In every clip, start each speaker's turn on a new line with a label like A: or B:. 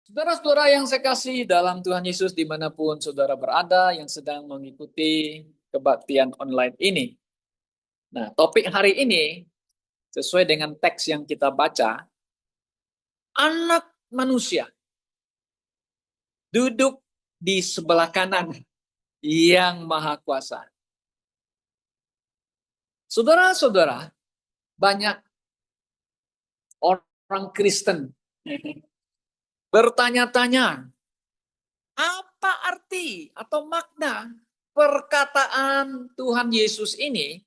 A: Saudara-saudara yang saya kasih dalam Tuhan Yesus dimanapun saudara berada yang sedang mengikuti kebaktian online ini. Nah, topik hari ini sesuai dengan teks yang kita baca, anak manusia duduk di sebelah kanan yang maha kuasa. Saudara-saudara, banyak orang Kristen bertanya-tanya, apa arti atau makna perkataan Tuhan Yesus ini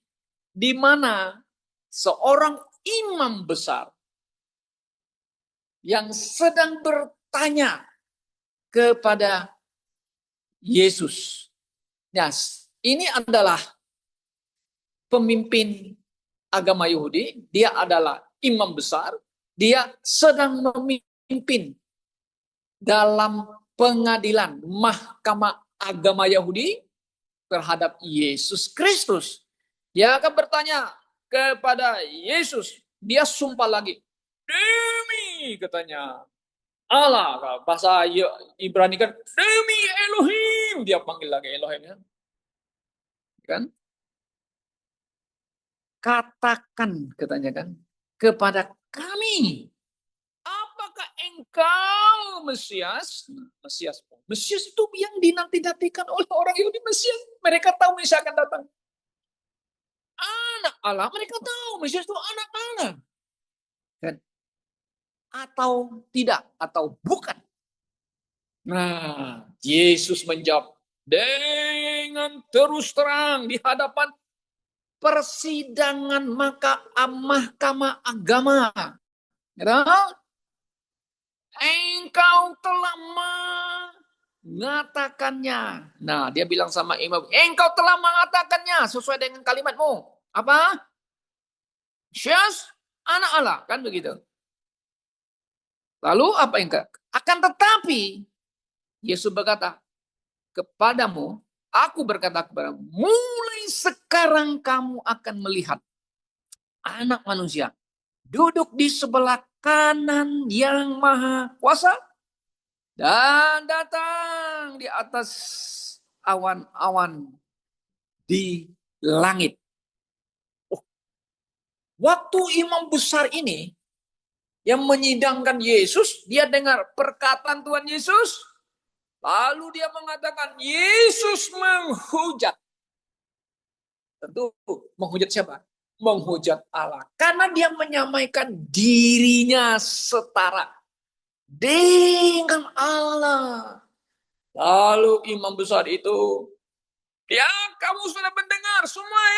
A: di mana seorang imam besar yang sedang bertanya kepada Yesus. Yes, ini adalah pemimpin agama Yahudi, dia adalah imam besar, dia sedang memimpin dalam pengadilan mahkamah agama Yahudi terhadap Yesus Kristus. Dia akan bertanya kepada Yesus. Dia sumpah lagi. Demi katanya Allah. Bahasa Ibrani kan demi Elohim. Dia panggil lagi Elohim. Kan? Katakan katanya kan kepada kami. Apakah engkau Mesias? Mesias itu yang dinanti-nantikan oleh orang Yahudi. Mesias. Mereka tahu Mesias akan datang. Anak Allah, mereka tahu Mesias itu anak Allah. Kan? Atau tidak, atau bukan. Nah, Yesus menjawab dengan terus terang di hadapan persidangan mahkamah agama. Ya, engkau telah mengatakannya. Nah, dia bilang sama imam, engkau telah mengatakannya sesuai dengan kalimatmu. Apa? Mesias, anak Allah, kan begitu. Lalu apa yang akan tetapi Yesus berkata kepadamu, aku berkata kepadamu, mulai sekarang kamu akan melihat anak manusia duduk di sebelah kanan yang maha kuasa dan datang di atas awan-awan di langit. Oh, waktu imam besar ini yang menyidangkan Yesus, dia dengar perkataan Tuhan Yesus, lalu dia mengatakan, Yesus menghujat. Tentu menghujat siapa? Menghujat Allah. Karena dia menyamaikan dirinya setara dengan Allah. Lalu imam besar itu, ya kamu sudah mendengar semua,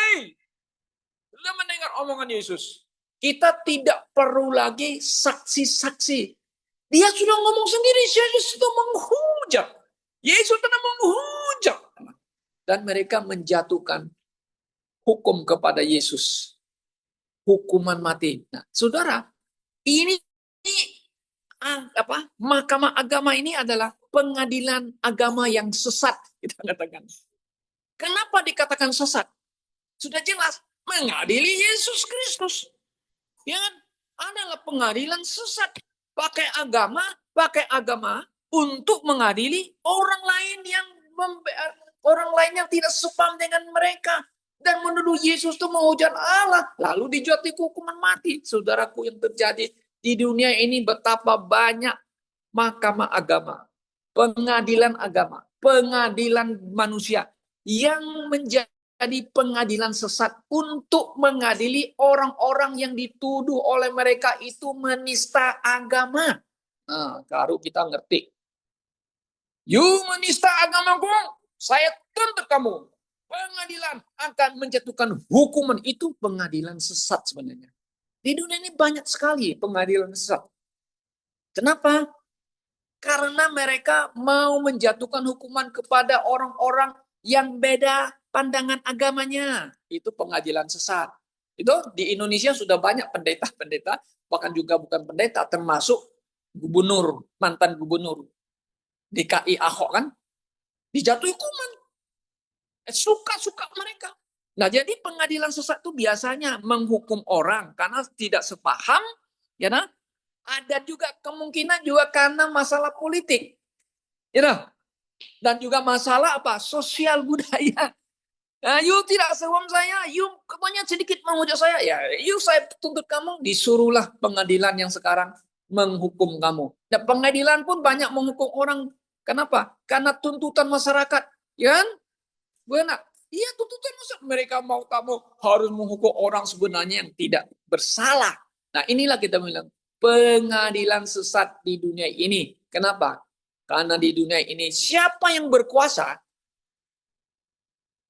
A: sudah mendengar omongan Yesus. Kita tidak perlu lagi saksi-saksi. Dia sudah ngomong sendiri, Yesus sudah menghujat. Yesus sudah menghujat. Dan mereka menjatuhkan hukum kepada Yesus. Hukuman mati. Nah, saudara, ini mahkamah agama ini adalah pengadilan agama yang sesat, kita katakan. Kenapa dikatakan sesat? Sudah jelas, mengadili Yesus Kristus. Ya, adalah pengadilan sesat. Pakai agama untuk mengadili orang lain yang tidak sepaham dengan mereka dan menuduh Yesus itu menghujat Allah, lalu dijatuhi hukuman mati. Saudaraku, yang terjadi di dunia ini betapa banyak mahkamah agama, agama, pengadilan manusia yang menjadi pengadilan sesat untuk mengadili orang-orang yang dituduh oleh mereka itu menista agama. Nah, baru kita ngerti. You menista agamaku, saya tuntut kamu. Pengadilan akan menjatuhkan hukuman, itu pengadilan sesat sebenarnya. Di dunia ini banyak sekali pengadilan sesat. Kenapa? Karena mereka mau menjatuhkan hukuman kepada orang-orang yang beda pandangan agamanya. Itu pengadilan sesat. Itu di Indonesia sudah banyak pendeta-pendeta, bahkan juga bukan pendeta, termasuk gubernur, mantan gubernur DKI Ahok kan, dijatuhi hukuman. Suka-suka mereka. Nah, jadi pengadilan sesat itu biasanya menghukum orang karena tidak sepaham, ya nah, Ada juga kemungkinan juga karena masalah politik. Ya, dan juga masalah apa? Sosial budaya. Nah, you tidak sewam saya, you kebanyakan sedikit menghujat saya. Ya, you saya tuntut kamu, disuruhlah pengadilan yang sekarang menghukum kamu. Dan pengadilan pun banyak menghukum orang. Kenapa? Karena tuntutan masyarakat. Ya kan? Benar. Iya, tuntutan masyarakat. Mereka mau kamu harus menghukum orang sebenarnya yang tidak bersalah. Nah, inilah kita bilang pengadilan sesat di dunia ini. Kenapa? Karena di dunia ini siapa yang berkuasa,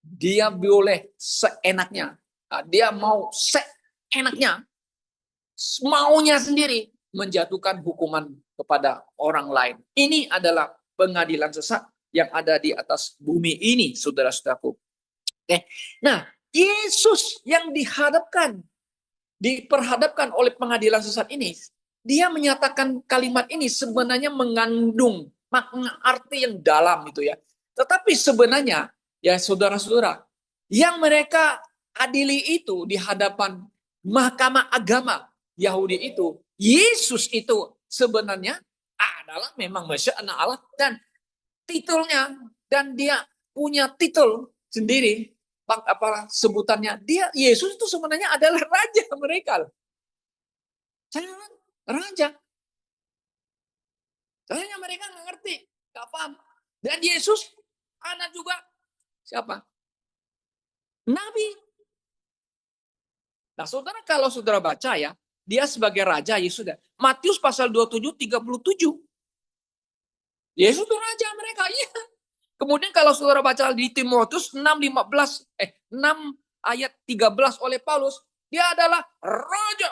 A: dia boleh seenaknya. Nah, dia mau seenaknya, maunya sendiri menjatuhkan hukuman kepada orang lain. Ini adalah pengadilan sesat yang ada di atas bumi ini, saudara-saudaraku. Oke. Nah, Yesus yang diperhadapkan oleh pengadilan sesat ini, dia menyatakan kalimat ini sebenarnya mengandung makna arti yang dalam itu ya. Tetapi sebenarnya ya saudara-saudara, yang mereka adili itu di hadapan mahkamah agama Yahudi itu, Yesus itu sebenarnya adalah memang Mesias anak Allah dan titelnya, dan dia punya titel sendiri, apa sebutannya, dia Yesus itu sebenarnya adalah raja mereka. Saya raja. Soalnya mereka nggak ngerti, nggak paham. Dan Yesus anak juga siapa? Nabi. Nah, saudara, kalau saudara baca ya, dia sebagai raja Yesus. Matius pasal 27, 37. Yesus itu raja mereka, iya. Kemudian kalau saudara baca di Timotius 6 ayat 13 oleh Paulus, dia adalah raja,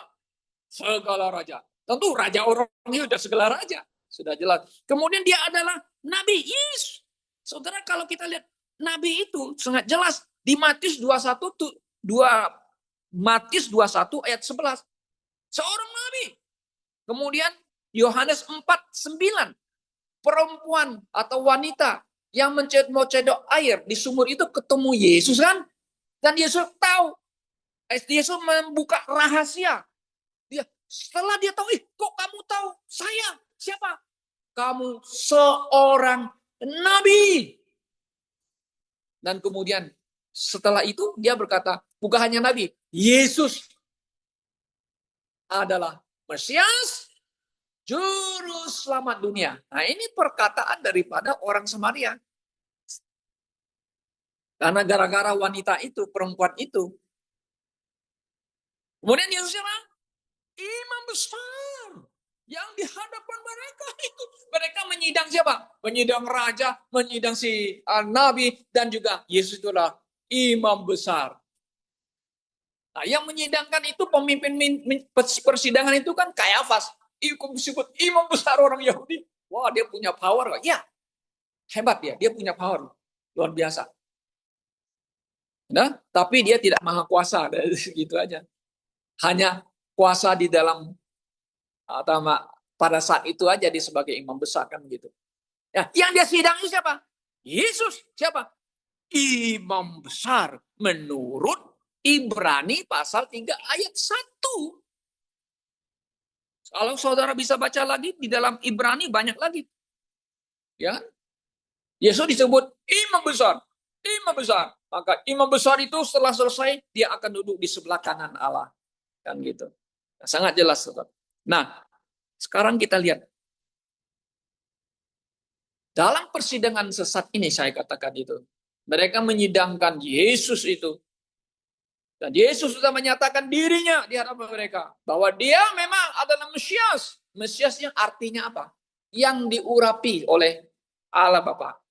A: segala raja. Tentu raja orang ini sudah segala raja, sudah jelas. Kemudian dia adalah nabi. Yes. Saudara, kalau kita lihat nabi itu sangat jelas di Matius 21 Matius 21 ayat 11. Seorang nabi. Kemudian Yohanes 4:9, perempuan atau wanita yang mau cedok air di sumur itu ketemu Yesus kan? Dan Yesus tahu. Yesus membuka rahasia. Setelah dia tahu, kok kamu tahu saya? Siapa? Kamu seorang nabi. Dan kemudian setelah itu dia berkata, bukan hanya nabi, Yesus adalah Mesias, juru selamat dunia. Nah, ini perkataan daripada orang Samaria. Karena gara-gara wanita itu, perempuan itu. Kemudian Yesus siapa? Imam besar. Yang di hadapan mereka itu. Mereka menyidang siapa? Menyidang raja, menyidang si nabi, dan juga Yesus itulah imam besar. Nah, yang menyidangkan itu pemimpin persidangan itu kan Kayafas. Disebut imam besar orang Yahudi. Wah, dia punya power. Ya, hebat dia. Dia punya power. Luar biasa. Nah, tapi dia tidak maha kuasa, gitu aja. Hanya kuasa di dalam pada saat itu aja dia sebagai imam besar kan begitu. Ya, yang dia sidang itu siapa? Yesus. Siapa? Imam besar menurut Ibrani pasal 3 ayat 1. Kalau saudara bisa baca lagi di dalam Ibrani banyak lagi. Ya. Yesus disebut imam besar. Imam besar. Maka imam besar itu setelah selesai, dia akan duduk di sebelah kanan Allah. Kan gitu. Nah, sangat jelas. Nah, sekarang kita lihat. Dalam persidangan sesat ini saya katakan itu. Mereka menyidangkan Yesus itu. Dan Yesus sudah menyatakan dirinya di hadapan mereka. Bahwa dia memang adalah Mesias. Mesias yang artinya apa? Yang diurapi oleh Allah Bapa.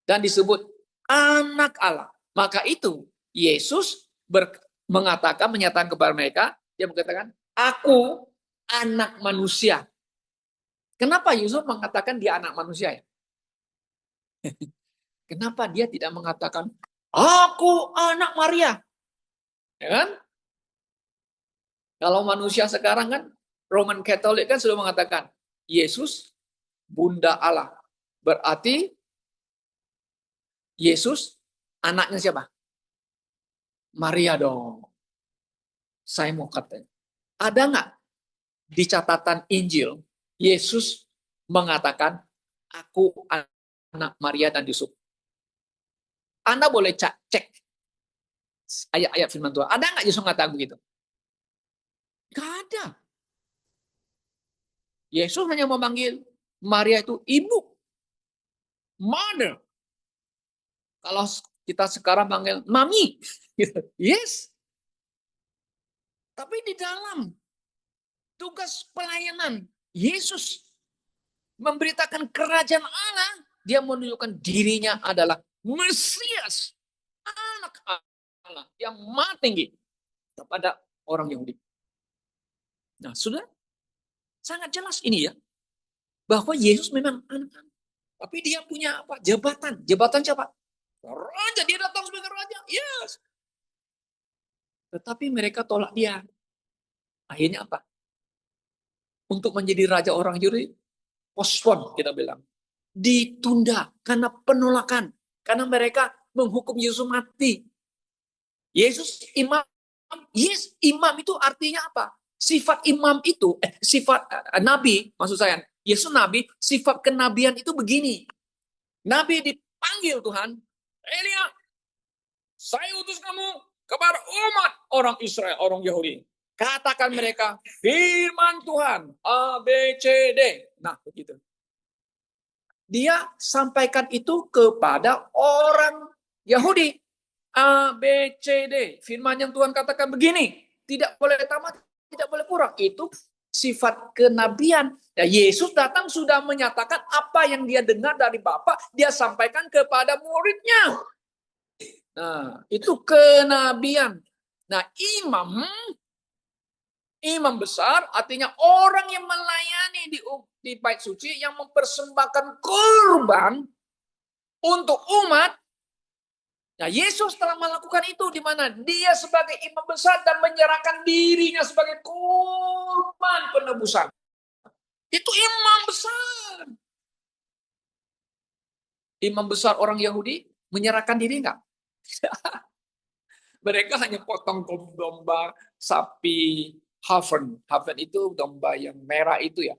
A: Dan disebut anak Allah. Maka itu Yesus menyatakan kepada mereka, dia mengatakan, aku anak manusia. Kenapa Yesus mengatakan dia anak manusia ya? Kenapa dia tidak mengatakan, aku anak Maria? Ya kan? Kalau manusia sekarang kan, Roman Katolik kan sudah mengatakan, Yesus bunda Allah. Berarti Yesus anaknya siapa? Maria dong. Saya mau katanya. Ada nggak di catatan Injil, Yesus mengatakan, aku anak Maria dan Yusuf. Anda boleh cek ayat-ayat firman Tuhan. Ada nggak Yesus mengatakan begitu? Nggak ada. Yesus hanya memanggil Maria itu ibu, mother. Kalau kita sekarang panggil mami, yes. Tapi di dalam tugas pelayanan Yesus memberitakan kerajaan Allah, dia menunjukkan dirinya adalah Mesias, anak Allah yang maha tinggi kepada orang Yahudi. Nah, sudah sangat jelas ini ya, bahwa Yesus memang anak. Tapi dia punya apa? Jabatan. Jabatan siapa? Raja, dia datang sebagai raja. Yes. Tetapi mereka tolak dia. Akhirnya apa? Untuk menjadi raja orang Yahudi, postpone kita bilang. Ditunda karena penolakan. Karena mereka menghukum Yesus mati. Yesus imam. Yes, imam itu artinya apa? Sifat imam itu, sifat nabi, maksud saya. Yesus nabi, sifat kenabian itu begini. Nabi dipanggil Tuhan, Elia, saya utus kamu kepada umat orang Israel, orang Yahudi. Katakan mereka, firman Tuhan, A, B, C, D. Nah, begitu. Dia sampaikan itu kepada orang Yahudi. A, B, C, D. Firman yang Tuhan katakan begini. Tidak boleh tamat, tidak boleh kurang. Itu sifat kenabian. Ya, Yesus datang sudah menyatakan apa yang dia dengar dari Bapa, dia sampaikan kepada muridnya. Nah, itu kenabian. Nah, imam besar artinya orang yang melayani di bait suci, yang mempersembahkan kurban untuk umat. Nah, Yesus telah melakukan itu di mana dia sebagai imam besar dan menyerahkan dirinya sebagai kurban penebusan. Itu imam besar. Imam besar orang Yahudi menyerahkan diri enggak? Mereka hanya potong domba, sapi, Hafen. Hafen itu domba yang merah itu ya.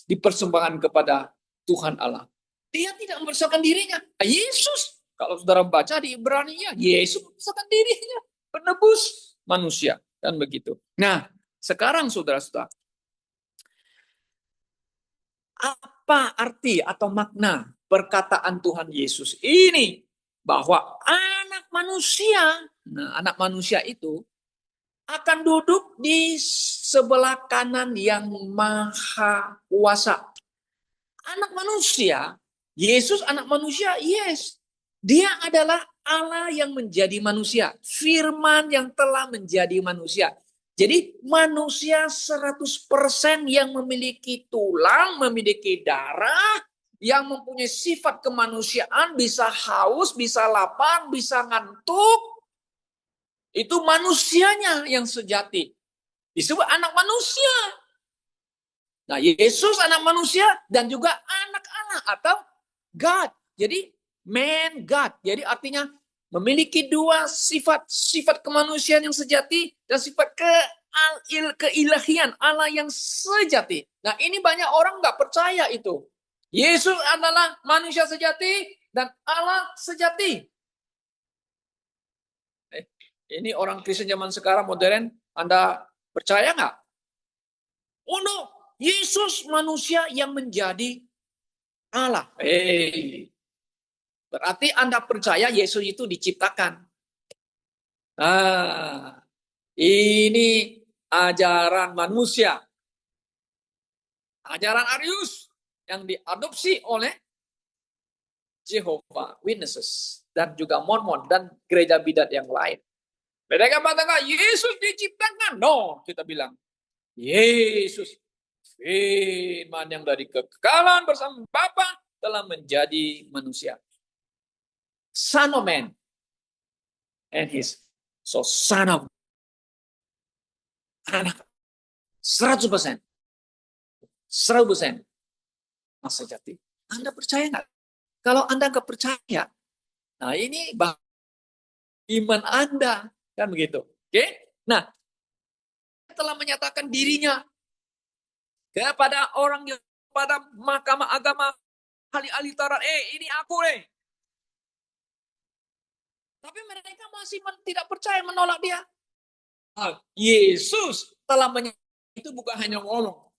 A: Dipersembahkan kepada Tuhan Allah. Dia tidak mempersembahkan dirinya. Yesus, kalau saudara baca di Ibrani, Yesus mempersembahkan dirinya. Penebus manusia. Dan begitu. Nah, sekarang saudara-saudara, apa arti atau makna perkataan Tuhan Yesus ini? Bahwa anak manusia, nah anak manusia itu akan duduk di sebelah kanan yang maha kuasa. Anak manusia, Yesus anak manusia, yes. Dia adalah Allah yang menjadi manusia. Firman yang telah menjadi manusia. Jadi manusia 100% yang memiliki tulang, memiliki darah, yang mempunyai sifat kemanusiaan, bisa haus, bisa lapar, bisa ngantuk. Itu manusianya yang sejati. Disebut anak manusia. Nah, Yesus anak manusia dan juga anak Allah atau God. Jadi man God. Jadi artinya memiliki dua sifat. Sifat kemanusiaan yang sejati dan sifat keilahian Allah yang sejati. Nah, ini banyak orang nggak percaya itu. Yesus adalah manusia sejati dan Allah sejati. Ini orang Kristen zaman sekarang modern, Anda percaya nggak? Oh no, Yesus manusia yang menjadi Allah. Berarti Anda percaya Yesus itu diciptakan. Nah, ini ajaran manusia. Ajaran Arius yang diadopsi oleh Jehovah Witnesses dan juga Mormon dan gereja bidat yang lain. Mereka mengatakan Yesus diciptakan. No, kita bilang Yesus firman yang dari kekekalan bersama Bapa telah menjadi manusia. Son of man and his so son of anak 100% 100% masa jati. Anda percaya nggak? Kalau Anda nggak percaya, nah ini iman Anda kan begitu. Oke? Nah, telah menyatakan dirinya kepada orang yang pada mahkamah agama, ahli-ahli Taurat, ini aku nih. Tapi mereka masih tidak percaya, menolak dia. Yesus telah itu bukan hanya ngomong.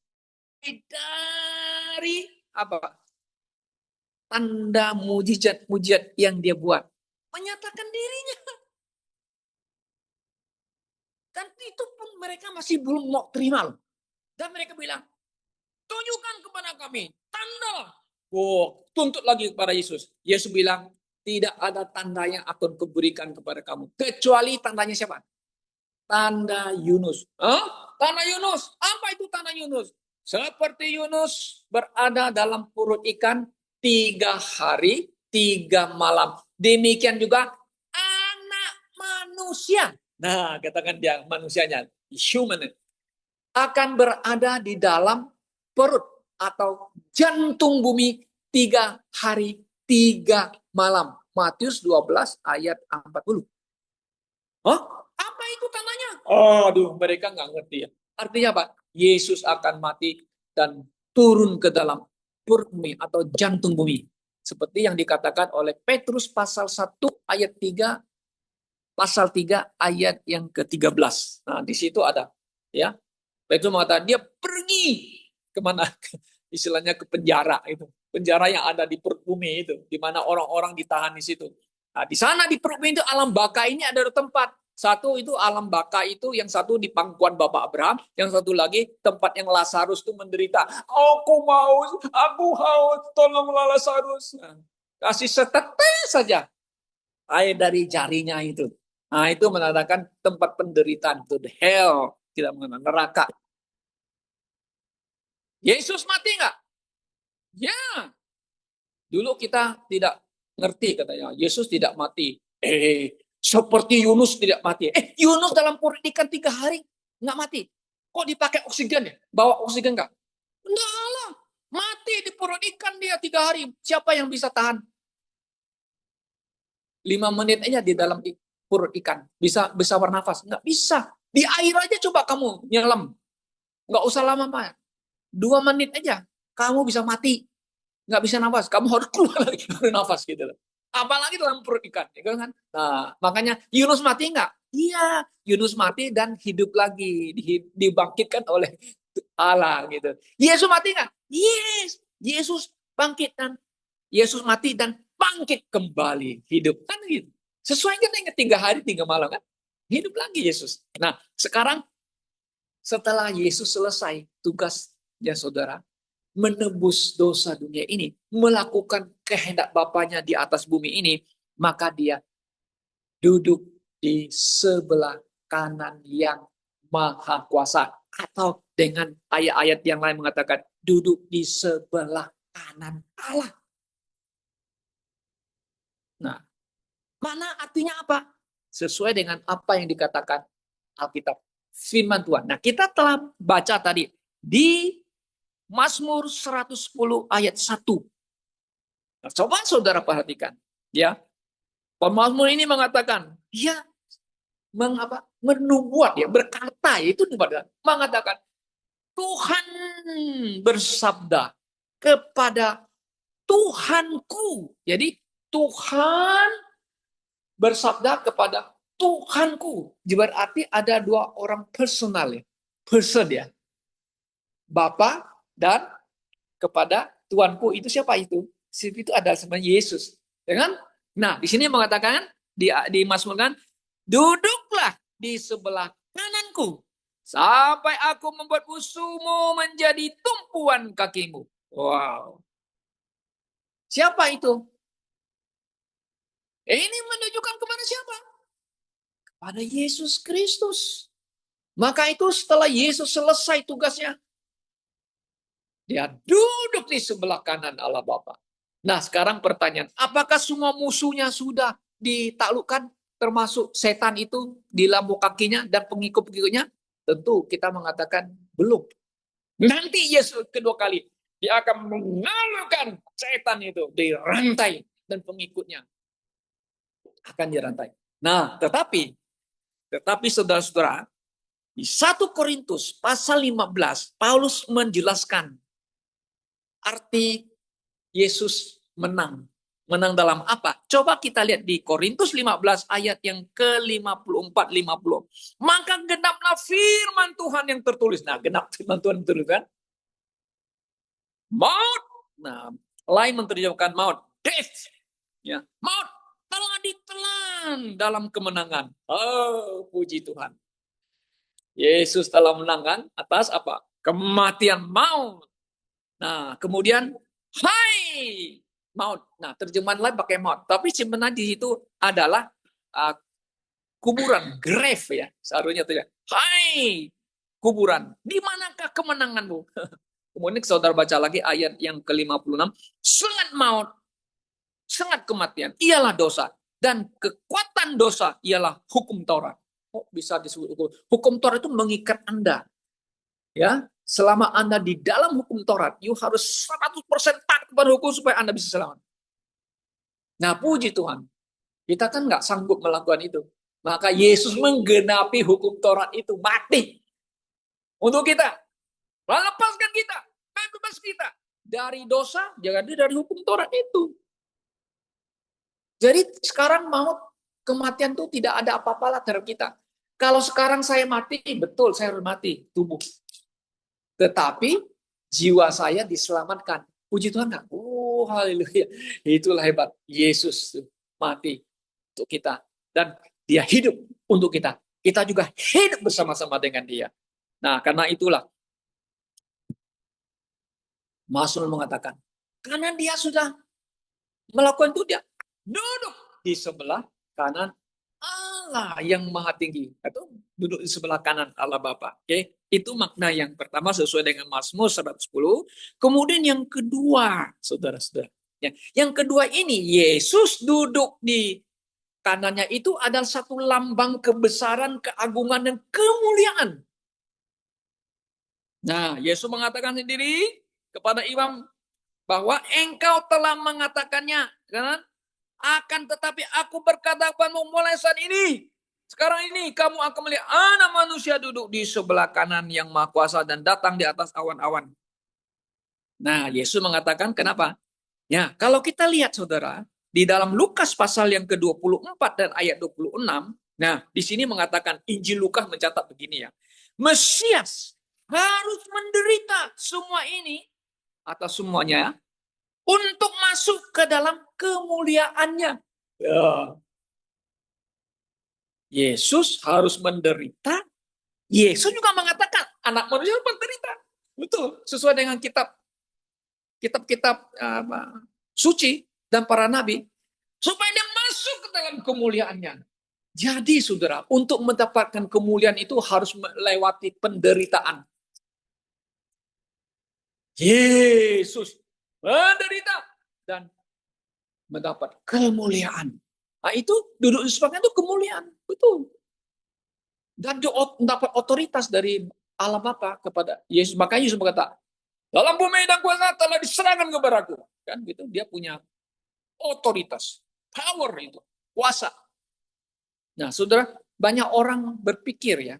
A: Dari apa? Tanda mujizat-mujizat yang dia buat. Menyatakan dirinya. Dan itu pun mereka masih belum mau terima loh. Dan mereka bilang, tunjukkan kepada kami tanda. Tuntut lagi kepada Yesus. Yesus bilang, tidak ada tanda yang akan kuberikan kepada kamu. Kecuali tandanya siapa? Tanda Yunus. Tanda Yunus. Apa itu tanda Yunus? Seperti Yunus berada dalam perut ikan 3 hari, 3 malam. Demikian juga anak manusia. Nah, katakan dia manusianya, human, akan berada di dalam perut atau jantung bumi 3 hari, 3 malam. Matius 12 ayat 40. Apa itu tandanya? Aduh, mereka nggak ngerti ya. Artinya apa? Yesus akan mati dan turun ke dalam perut bumi atau jantung bumi. Seperti yang dikatakan oleh Petrus pasal 1 ayat 3, pasal 3 ayat yang ke-13. Nah, di situ ada ya. Petrus mengatakan dia pergi kemana? Istilahnya ke penjara itu. Penjara yang ada di perut bumi itu, di mana orang-orang ditahan di situ. Nah, di sana di perut bumi itu alam baka ini ada tempat. Satu itu alam baka itu, yang satu di pangkuan Bapak Abraham, yang satu lagi tempat yang Lazarus itu menderita. Aku haus, tolonglah Lazarus. Nah, kasih setetes saja air dari jarinya itu. Nah, itu menandakan tempat penderitaan itu, the hell, tidak mengenal neraka. Yesus mati nggak? Ya. Dulu kita tidak ngerti katanya, Yesus tidak mati. Seperti Yunus tidak mati. Yunus dalam perut ikan 3 hari nggak mati. Kok dipakai oksigen ya? Bawa oksigen nggak? Enggak lah. Mati di perut ikan dia 3 hari. Siapa yang bisa tahan? 5 menit aja di dalam perut ikan. Bisa bernafas? Nggak bisa. Di air aja coba kamu nyelam. Nggak usah lama, Pak. 2 menit aja. Kamu bisa mati. Nggak bisa nafas. Kamu harus keluar lagi baru nafas gitu loh. Apalagi dalam perut ikan. Ya kan? Nah, makanya Yunus mati nggak? Iya. Yunus mati dan hidup lagi. Dibangkitkan oleh Allah gitu. Yesus mati nggak? Yes. Yesus bangkit dan Yesus mati dan bangkit kembali hidup kan gitu. Sesuai dengan 3 hari 3 malam kan, hidup lagi Yesus. Nah sekarang setelah Yesus selesai tugasnya saudara, menebus dosa dunia ini, melakukan kehendak Bapaknya di atas bumi ini, maka dia duduk di sebelah kanan yang maha kuasa. Atau dengan ayat-ayat yang lain mengatakan duduk di sebelah kanan Allah. Nah, mana artinya apa? Sesuai dengan apa yang dikatakan Alkitab, firman Tuhan. Nah, kita telah baca tadi di Mazmur 110 ayat 1. Nah, coba saudara perhatikan, ya. Pemazmur ini mengatakan, dia menubuat, ya, berkata, itu mengatakan, Tuhan bersabda kepada Tuhanku. Jadi Tuhan bersabda kepada Tuhanku. Berarti ada 2 orang personal ya. Person ya. Bapa dan kepada Tuanku. Itu siapa itu? Itu ada sebenarnya Yesus. Ya kan? Nah, di sini mengatakan di Mazmur kan, duduklah di sebelah kananku sampai aku membuat musuhmu menjadi tumpuan kakimu. Wow. Siapa itu? Ini menunjukkan kepada siapa? Kepada Yesus Kristus. Maka itu setelah Yesus selesai tugasnya, dia duduk di sebelah kanan Allah Bapa. Nah sekarang pertanyaan, apakah semua musuhnya sudah ditaklukkan? Termasuk setan itu di lambung kakinya dan pengikut-pengikutnya? Tentu kita mengatakan belum. Nanti Yesus kedua kali, dia akan mengalahkan setan itu, dirantai dan pengikutnya akan dirantai. Nah, tetapi saudara-saudara, Di 1 Korintus pasal 15, Paulus menjelaskan arti Yesus menang. Menang dalam apa? Coba kita lihat di Korintus 15 ayat yang ke-54, 50. Maka genaplah firman Tuhan yang tertulis. Nah, genap firman Tuhan yang tertulis kan? Maut. Nah, lain menerjemahkan maut. Death. Ya, maut telah ditelan dalam kemenangan. Oh, puji Tuhan. Yesus telah menangkan atas apa? Kematian, maut. Nah, kemudian hai maut. Nah, terjemahan lain pakai maut. Tapi sebenarnya di situ adalah kuburan, grave ya. Seharusnya itu ya. Hai kuburan, di manakah kemenanganmu? Kemudian saudara baca lagi ayat yang ke-56. Sengat maut, sengat kematian, ialah dosa. Dan kekuatan dosa ialah hukum Taurat. Oh, bisa disebut hukum. Hukum Taurat itu mengikat Anda. Ya, selama Anda di dalam hukum Taurat, you harus 100% taat kepada hukum supaya Anda bisa selamat. Nah, puji Tuhan. Kita kan nggak sanggup melakukan itu. Maka Yesus menggenapi hukum Taurat itu, mati. Untuk kita. Lepaskan kita. Bebas kita. Dari dosa, jangan dari hukum Taurat itu. Jadi sekarang maut, kematian itu tidak ada apa-apa terhadap kita. Kalau sekarang saya mati, betul saya harus mati, tubuh. Tetapi jiwa saya diselamatkan. Puji Tuhan nggak? Oh, haleluya. Itulah hebat. Yesus mati untuk kita. Dan dia hidup untuk kita. Kita juga hidup bersama-sama dengan dia. Nah, karena itulah Mazmur mengatakan, karena dia sudah melakukan itu, dia duduk di sebelah kanan Allah yang maha tinggi. Atau duduk di sebelah kanan Allah Bapa. Oke, itu makna yang pertama sesuai dengan Mazmur 110. Kemudian yang kedua, saudara-saudara. Yang kedua ini, Yesus duduk di kanannya itu adalah satu lambang kebesaran, keagungan, dan kemuliaan. Nah, Yesus mengatakan sendiri kepada imam bahwa engkau telah mengatakannya, kan? Akan tetapi aku berkata kepadamu mulai saat ini, sekarang ini kamu akan melihat anak manusia duduk di sebelah kanan yang maha kuasa dan datang di atas awan-awan. Nah, Yesus mengatakan kenapa? Ya, kalau kita lihat saudara, di dalam Lukas pasal yang ke-24 dan ayat 26, nah di sini mengatakan Injil Lukas mencatat begini ya. Mesias harus menderita semua ini atau semuanya untuk masuk ke dalam kemuliaannya. Ya. Yesus harus menderita. Yesus juga mengatakan anak manusia harus menderita. Betul, sesuai dengan kitab-kitab suci dan para nabi, supaya dia masuk ke dalam kemuliaannya. Jadi saudara, untuk mendapatkan kemuliaan itu harus melewati penderitaan. Yesus menderita dan mendapat kemuliaan. Nah, itu duduk di sebelah itu kemuliaan, betul. Dan dia mendapat otoritas dari Allah Bapa kepada Yesus. Makanya Yesus berkata, dalam bumi dan kuasa telah diserahkan kepadaku. Kan gitu, dia punya otoritas, power itu, kuasa. Nah, saudara, banyak orang berpikir ya,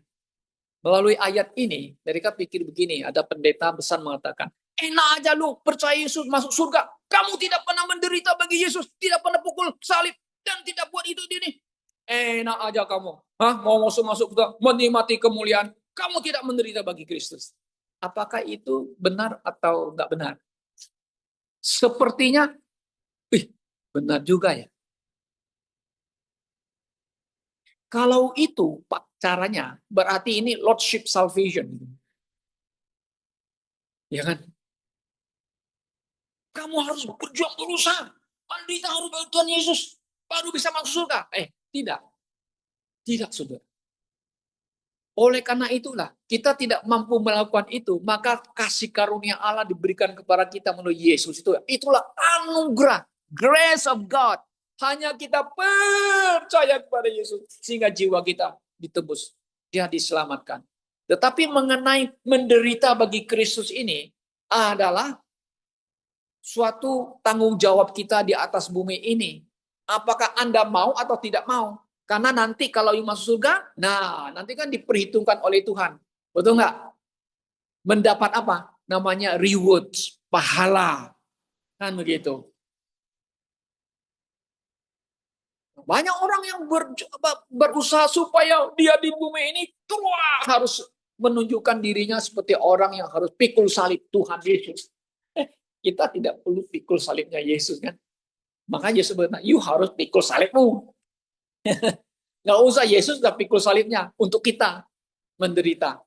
A: melalui ayat ini, mereka pikir begini, ada pendeta besar mengatakan, enak aja lu percaya Yesus masuk surga. Kamu tidak pernah menderita bagi Yesus, tidak pernah pukul salib, dan tidak buat itu ini. Enak aja kamu. Mau masuk surga, menikmati kemuliaan. Kamu tidak menderita bagi Kristus. Apakah itu benar atau enggak benar? Sepertinya, benar juga ya. Kalau itu Pak caranya, berarti ini Lordship Salvation. Ya kan? Kamu harus berjuang berusaha. Menderita harus bagi Tuhan Yesus. Baru bisa masuk surga. Tidak. Tidak, saudara. Oleh karena itulah, kita tidak mampu melakukan itu, maka kasih karunia Allah diberikan kepada kita melalui Yesus. Itulah anugerah, grace of God. Hanya kita percaya kepada Yesus, sehingga jiwa kita ditebus. Dia diselamatkan. Tetapi mengenai menderita bagi Kristus ini, adalah suatu tanggung jawab kita di atas bumi ini. Apakah Anda mau atau tidak mau? Karena nanti kalau you masuk surga, nah nanti kan diperhitungkan oleh Tuhan. Betul nggak? Mendapat apa? Namanya reward, pahala. Kan begitu. Banyak orang yang berusaha supaya dia di bumi ini harus menunjukkan dirinya seperti orang yang harus pikul salib Tuhan Yesus. Kita tidak perlu pikul salibnya Yesus kan. Makanya Yesus berkata, you harus pikul salibmu. Nggak usah Yesus udah pikul salibnya untuk kita menderita.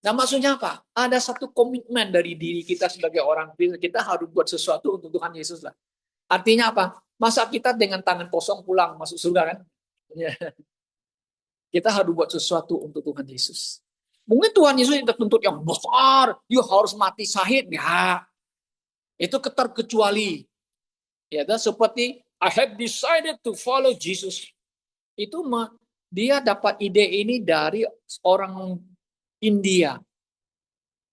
A: Nah maksudnya apa? Ada satu komitmen dari diri kita sebagai orang Kristen. Kita harus buat sesuatu untuk Tuhan Yesus lah. Artinya apa? Masa kita dengan tangan kosong pulang masuk surga kan? Ya. Kita harus buat sesuatu untuk Tuhan Yesus. Mungkin Tuhan Yesus yang tertuntut yang besar. You harus mati syahid. Ya. Itu terkecuali. Ya, seperti I have decided to follow Jesus. Itu dia dapat ide ini dari orang India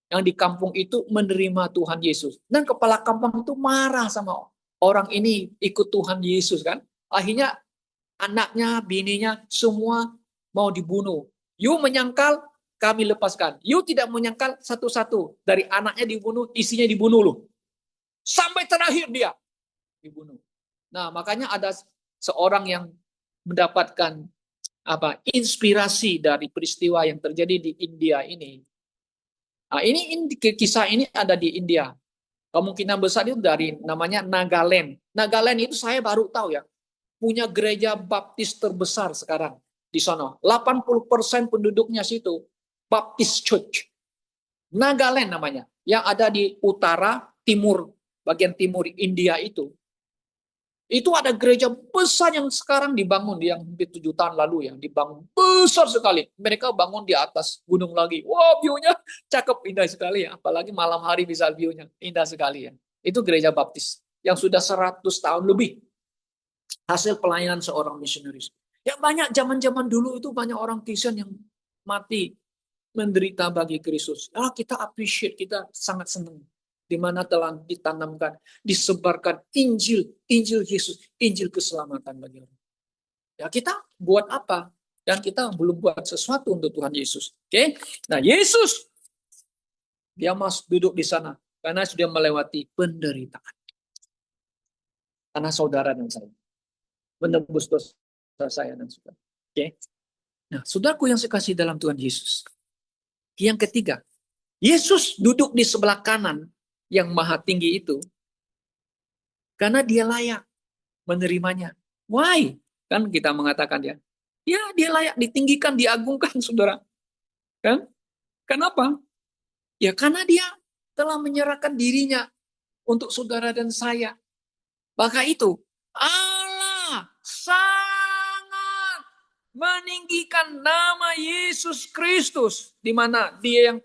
A: yang di kampung itu menerima Tuhan Yesus. Dan kepala kampung itu marah sama orang ini ikut Tuhan Yesus kan. Akhirnya anaknya, bininya semua mau dibunuh. You menyangkal, kami lepaskan. You tidak menyangkal, satu-satu dari anaknya dibunuh, isinya dibunuh loh. Sampai terakhir dia dibunuh. Nah, makanya ada seorang yang mendapatkan inspirasi dari peristiwa yang terjadi di India ini. Nah, ini kisah ini ada di India. Kemungkinan besar itu dari namanya Nagaland. Nagaland itu saya baru tahu ya, punya gereja baptis terbesar sekarang di sana. 80% penduduknya situ Baptist Church. Nagaland namanya, yang ada di utara timur, bagian timur India itu. Itu ada gereja besar yang sekarang dibangun, yang 7 tahun lalu yang dibangun. Besar sekali. Mereka bangun di atas gunung lagi. Wah, view-nya cakep, indah sekali ya. Apalagi malam hari bisa view-nya. Indah sekali ya. Itu gereja baptis yang sudah 100 tahun lebih. Hasil pelayanan seorang misionaris. Ya banyak zaman-zaman dulu itu banyak orang Kristen yang mati menderita bagi Kristus. Kita appreciate, kita sangat senang. Di mana telah ditanamkan, disebarkan Injil Yesus, Injil keselamatan bagi orang. Ya kita buat apa? Dan kita belum buat sesuatu untuk Tuhan Yesus. Oke? Nah Yesus, dia masuk duduk di sana karena sudah melewati penderitaan. Karena saudara dan saya menebus dosa saya dan saudara. Oke? Nah, saudaraku yang saya kasih dalam Tuhan Yesus. Yang ketiga, Yesus duduk di sebelah kanan yang maha tinggi itu karena dia layak menerimanya. Why? Kan kita mengatakan ya dia layak ditinggikan, diagungkan, saudara. Kan? Kenapa? Ya karena dia telah menyerahkan dirinya untuk saudara dan saya. Maka itu Allah sangat meninggikan nama Yesus Kristus, di mana dia yang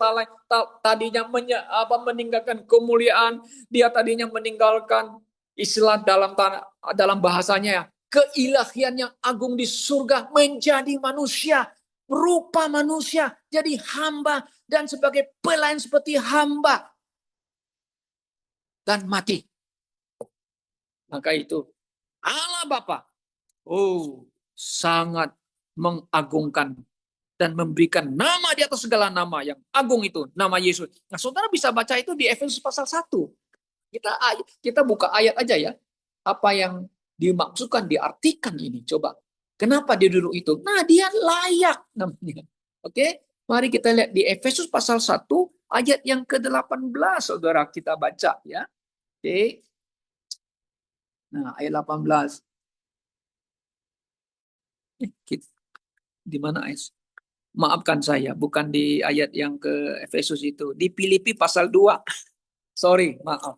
A: tadinya meninggalkan kemuliaan, dia tadinya meninggalkan istilah dalam bahasanya ya, keilahian yang agung di surga menjadi manusia, berupa manusia, jadi hamba dan sebagai pelayan seperti hamba dan mati. Maka itu Allah Bapa sangat mengagungkan dan memberikan nama di atas segala nama yang agung itu, nama Yesus. Nah, saudara bisa baca itu di Efesus pasal 1. Kita buka ayat aja ya. Apa yang dimaksudkan, diartikan ini. Coba. Kenapa dia duduk itu? Nah, dia layak namanya. Oke? Mari kita lihat di Efesus pasal 1 ayat yang ke-18, saudara, kita baca ya. Oke. Nah, ayat 18. Di mana ayat? Maafkan saya, bukan di ayat yang ke Efesus itu. Di Filipi pasal 2. Sorry, maaf.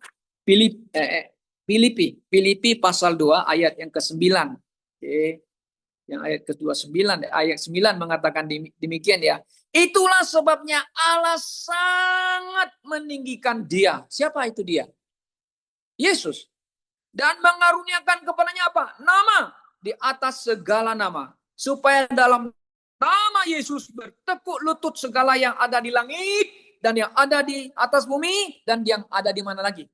A: Filipi pasal 2 ayat yang ke-9. Oke. Yang ayat ke-29, ayat 9 mengatakan demikian ya. Itulah sebabnya Allah sangat meninggikan dia. Siapa itu dia? Yesus. Dan mengaruniakan kepadanya apa? Nama di atas segala nama. Supaya dalam nama Yesus bertekuk lutut segala yang ada di langit dan yang ada di atas bumi dan yang ada di mana lagi?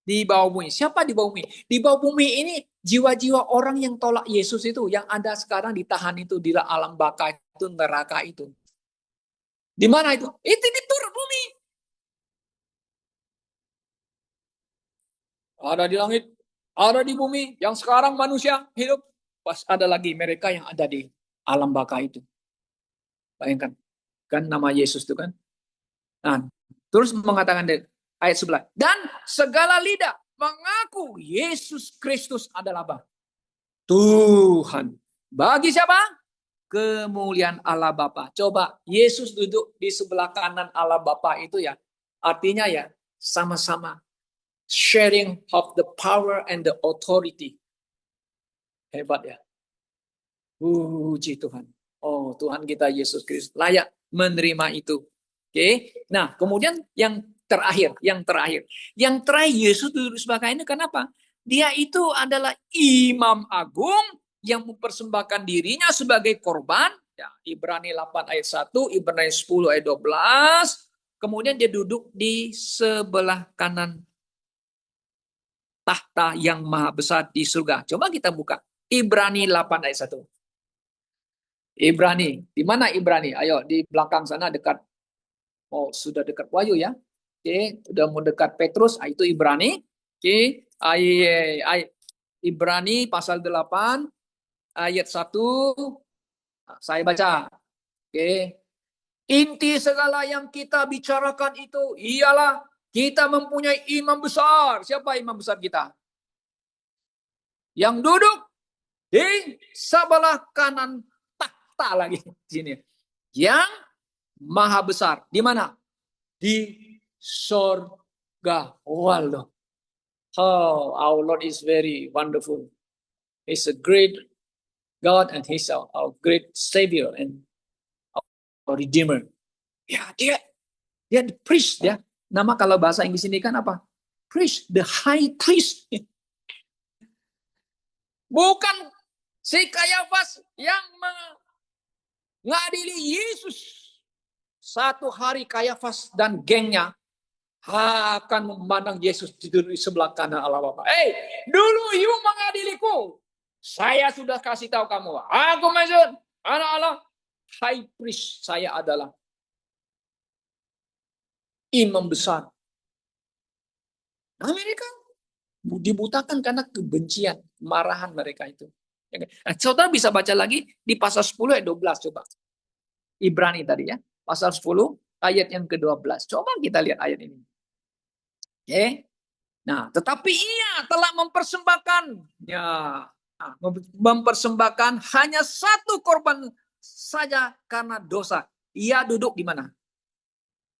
A: Di bawah bumi. Siapa di bawah bumi? Di bawah bumi ini Jiwa-jiwa orang yang tolak Yesus itu, yang ada sekarang ditahan itu di alam baka itu, neraka itu. Di mana itu? Itu di turun bumi. Ada di langit, ada di bumi, yang sekarang manusia hidup. Pas ada lagi mereka yang ada di alam baka itu. Bayangkan, kan nama Yesus itu kan. Nah, terus mengatakan dari ayat 11. Dan segala lidah mengaku Yesus Kristus adalah apa? Tuhan. Bagi siapa? Kemuliaan Allah Bapa. Coba Yesus duduk di sebelah kanan Allah Bapa itu ya. Artinya ya sama-sama sharing of the power and the authority. Hebat ya. Puji Tuhan. Oh, Tuhan kita Yesus Kristus layak menerima itu. Oke. Nah, kemudian yang terakhir. Yang terakhir Yesus duduk di sebelah kanan ini kenapa? Dia itu adalah imam agung yang mempersembahkan dirinya sebagai korban. Ya, Ibrani 8 ayat 1, Ibrani 10 ayat 12. Kemudian dia duduk di sebelah kanan tahta yang maha besar di surga. Coba kita buka. Ibrani 8 ayat 1. Ibrani. Di mana Ibrani? Ayo, di belakang sana dekat. Oh, sudah dekat Wahyu ya. Oke, sudah mau dekat Petrus. Itu Ibrani. Oke, Ibrani pasal 8 ayat 1. Saya baca. Oke. Inti segala yang kita bicarakan itu ialah kita mempunyai imam besar. Siapa imam besar kita? Yang duduk di sebelah kanan tahta lagi di sini. Yang maha besar. Di mana? Di sorga. Wallah. Oh, our Lord is very wonderful. He's a great God and He's our great Savior and our Redeemer. Ya, dia the priest ya. Nama kalau bahasa Inggris ini kan apa? Priest, the high priest. Bukan si Kayafas yang mengadili Yesus. Satu hari Kayafas dan gengnya akan memandang Yesus di sebelah kanan Allah Bapa. Dulu you mengadiliku. Saya sudah kasih tahu kamu. Aku masuk anak Allah. High priest saya adalah imam besar. Amerika dibutakan karena kebencian, marahan mereka itu. Nah, saudara bisa baca lagi di pasal 10 ayat 12 coba. Ibrani tadi ya. Pasal 10 ayat yang ke-12. Coba kita lihat ayat ini. Oke. Nah, tetapi ia telah mempersembahkan hanya satu korban saja karena dosa. Ia duduk di mana?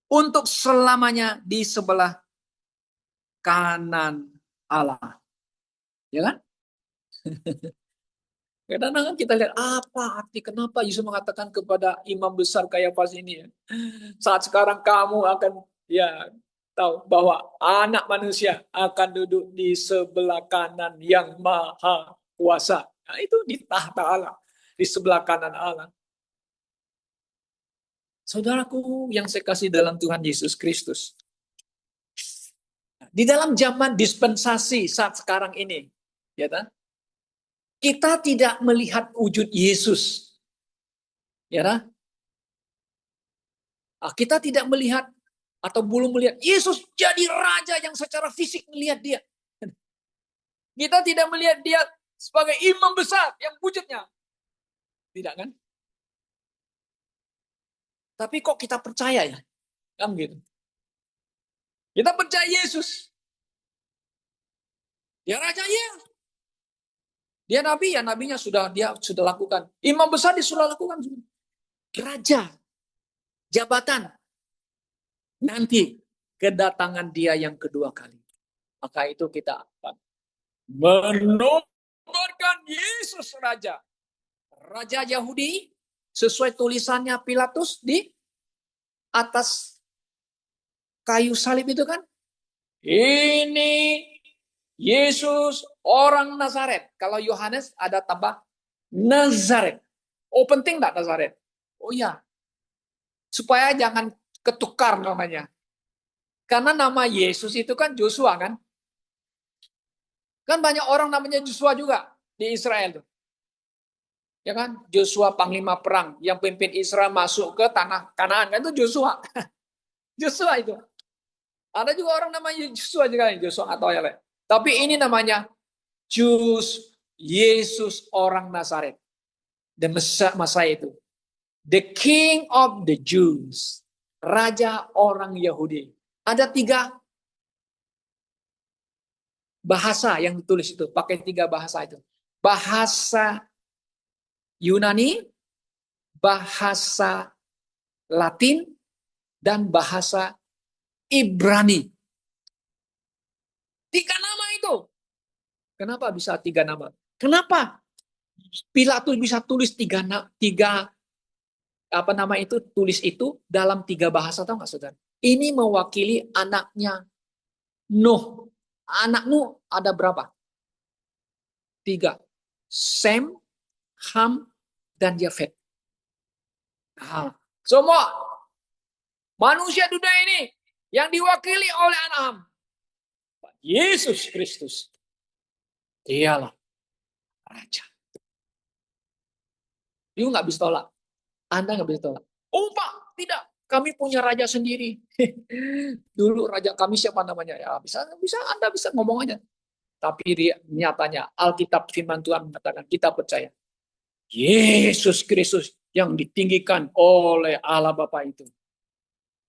A: Untuk selamanya di sebelah kanan Allah. Ya kan? Kadang-kadang kita lihat apa arti kenapa Yesus mengatakan kepada imam besar Kayafas ini ya. Saat sekarang kamu akan tahu bahwa anak manusia akan duduk di sebelah kanan yang maha kuasa. Nah, itu di tahta Allah, di sebelah kanan Allah. Saudaraku yang saya kasih dalam Tuhan Yesus Kristus. Di dalam zaman dispensasi saat sekarang ini, ya kan? Kita tidak melihat wujud Yesus. Ya kan? Kita tidak melihat atau belum melihat Yesus jadi raja yang secara fisik melihat dia. Kita tidak melihat dia sebagai imam besar yang wujudnya. Tidak kan? Tapi kok kita percaya ya? Kan gitu. Kita percaya Yesus. Dia raja ya. Dia nabi ya, nabinya dia sudah lakukan. Imam besar dia sudah lakukan. Raja. Jabatan. Nanti kedatangan dia yang kedua kali. Maka itu kita akan menobatkan Yesus Raja. Raja Yahudi sesuai tulisannya Pilatus di atas kayu salib itu kan. Ini Yesus orang Nazaret. Kalau Yohanes ada tambah Nazaret. Oh penting enggak Nazaret? Oh iya. Supaya jangan ketukar namanya. Karena nama Yesus itu kan Joshua kan. Kan banyak orang namanya Joshua juga di Israel tuh. Ya kan? Joshua panglima perang yang pimpin Israel masuk ke tanah Kanaan, kan itu Joshua. Joshua itu. Ada juga orang namanya Joshua juga, Joshua atau yang lain. Tapi ini namanya Yesus orang Nazaret. Dan masa itu. The King of the Jews. Raja orang Yahudi. Ada 3 bahasa yang ditulis itu. Pakai 3 bahasa itu. Bahasa Yunani, bahasa Latin, dan bahasa Ibrani. 3 nama itu. Kenapa bisa 3 nama? Kenapa Pilatus bisa tulis 3 apa nama itu, tulis itu dalam 3 bahasa, tahu nggak saudara? Ini mewakili anaknya Nuh. Anak Nuh ada berapa? 3. Sem, Ham, dan Yafet. Nah, semua manusia dunia ini yang diwakili oleh anak Ham, Yesus Kristus. Dialah Raja. You nggak bisa tolak. Anda nggak bisa tolak. Oh Pak, tidak. Kami punya raja sendiri. Dulu raja kami siapa namanya? Ya bisa Anda bisa ngomong aja. Tapi nyatanya Alkitab firman Tuhan mengatakan kita percaya Yesus Kristus yang ditinggikan oleh Allah Bapa itu.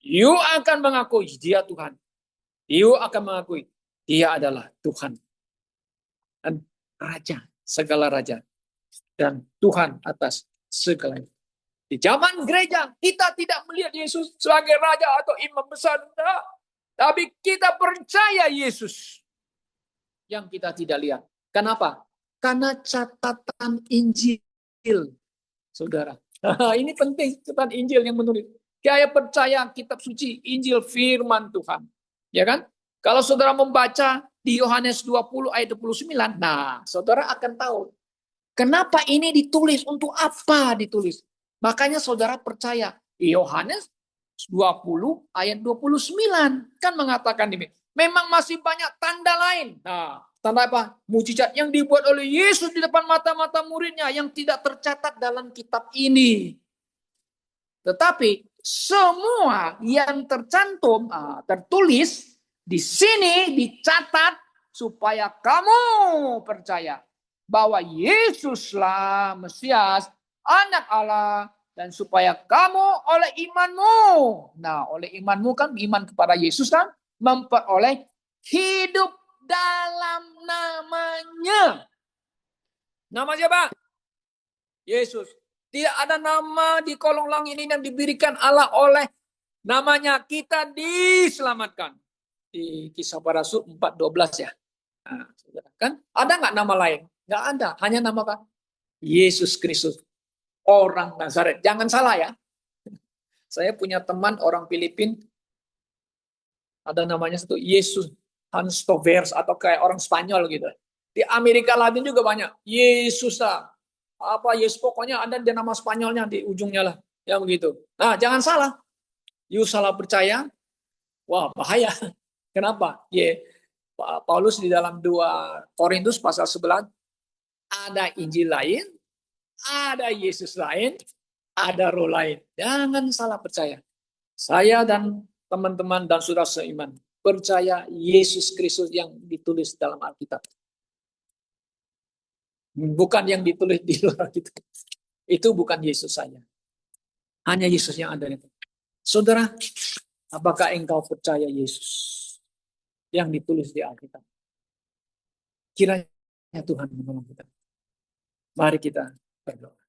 A: You akan mengakui dia Tuhan. You akan mengakui dia adalah Tuhan. Dan Raja, segala Raja. Dan Tuhan atas segala. Di zaman gereja, kita tidak melihat Yesus sebagai Raja atau Imam besar. Enggak. Tapi kita percaya Yesus yang kita tidak lihat. Kenapa? Karena catatan Injil. Saudara. Ini penting, catatan Injil yang menulis. Kayak percaya kitab suci, Injil firman Tuhan. Ya kan? Kalau saudara membaca di Yohanes 20 ayat 29, nah saudara akan tahu. Kenapa ini ditulis? Untuk apa ditulis? Makanya saudara percaya. Yohanes 20 ayat 29 kan mengatakan ini. Memang masih banyak tanda lain. Nah, tanda apa? Mujizat yang dibuat oleh Yesus di depan mata-mata muridnya yang tidak tercatat dalam kitab ini. Tetapi semua yang tercantum, tertulis di sini dicatat supaya kamu percaya bahwa Yesuslah Mesias, Anak Allah, dan supaya kamu oleh imanmu. Nah, oleh imanmu kan iman kepada Yesus kan memperoleh hidup dalam namanya. Nama siapa? Yesus. Tidak ada nama di kolong langit ini yang diberikan Allah oleh namanya kita diselamatkan. Di Kisah Para Rasul 4:12 ya. Nah, kan ada nggak nama lain? Nggak ada. Hanya nama apa? Yesus Kristus. Orang Nazaret. Jangan salah ya. Saya punya teman orang Filipina. Ada namanya satu Yesus Hanstovers atau kayak orang Spanyol gitu. Di Amerika Latin juga banyak. Yesus lah. Apa Yesus pokoknya ada di nama Spanyolnya di ujungnya lah. Ya begitu. Nah, jangan salah. You salah percaya. Wah, bahaya. Kenapa? Paulus di dalam 2 Korintus pasal 11 ada Injil lain, ada Yesus lain, ada roh lain. Jangan salah percaya. Saya dan teman-teman dan saudara seiman percaya Yesus Kristus yang ditulis dalam Alkitab. Bukan yang ditulis di luar itu. Itu bukan Yesus saya. Hanya Yesus yang ada itu. Saudara, apakah engkau percaya Yesus yang ditulis di Alkitab? Kiranya Tuhan menolong kita. Mari kita berdoa.